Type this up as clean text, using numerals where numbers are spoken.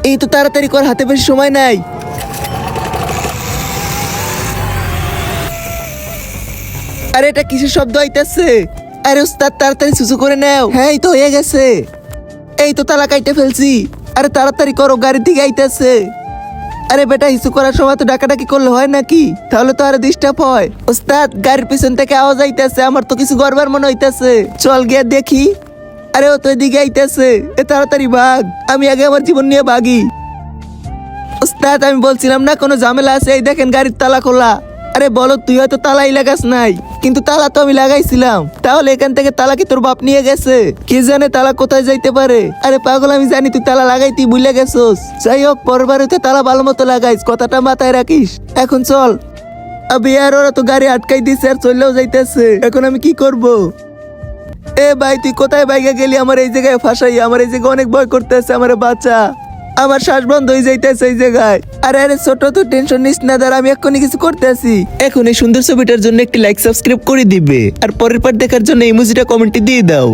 এই তো তাড়াতাড়ি কর, হাতে বেশি সময় নাই। আরে এটা কিসের শব্দ আইতাছে? আরে উস্তাদ তাড়াতাড়ি সুসু করে নাও। হ্যাঁ এই তো হয়ে গেছে। এই তো তালা কাইটে ফেলছি। আরে তাড়াতাড়ি করো, গাড়ির দিকে আইতাছে। আরে বেটা, হিসু করার সময় তো ডাকাডাকি করলে হয় নাকি? তাহলে তো আরো ডিস্টার্ব হয়। উস্তাদ গাড়ির পিছন থেকে আওয়াজ আইতাছে, আমার তো কিছু গড়বার মনে হইতাছে। চল গিয়ে দেখি। আরে ও তো এদিকে আইতাছে, এ তাড়াতাড়ি ভাগ, আমি আগে আমার জীবন নিয়ে ভাগি। উস্তাদ আমি বলছিলাম না কোনো ঝামেলা আছে, এই দেখেন গাড়ির তালা খোলা। আরে বলো, তুই হয়তো তালাই লাগাস নাই, কিন্তু তালা তো আমি লাগাইছিলাম। তাহলে এখান থেকে তালা কি তোর বাপ নিয়ে গেছে? কে জানে তালা কোথায় যাইতে পারে। আরে পাগল, আমি জানি তুই তালা লাগাইতি ভুলে গেছস। যাই হোক, পরবারে তুই তালা ভালো মতো লাগাইস, কথাটা মাথায় রাখিস। এখন চল। আবে আর ওরা তো গাড়ি আটকাই দিছে আর চললেও যাইতেছে, এখন আমি কি করব? এ ভাই, তুই কোথায় বাইকে গেলি? আমার এই জায়গায় ফাঁসাই, আমার এই জায়গায় অনেক ভয় করতেছে, আমার বাচ্চা, আমার শ্বাস বন্ধ হয়ে যাইতেছে এই জায়গায়। আরে আরে ছোট, তো টেনশন নিস না, দাঁড়া আমি এক্ষুনি কিছু করতেছি। এখন এই সুন্দর ছবিটার জন্য একটি লাইক সাবস্ক্রাইব করে দিবে, আর পরের পার্ট দেখার জন্য ইমোজিটা কমেন্টে দিয়ে দাও।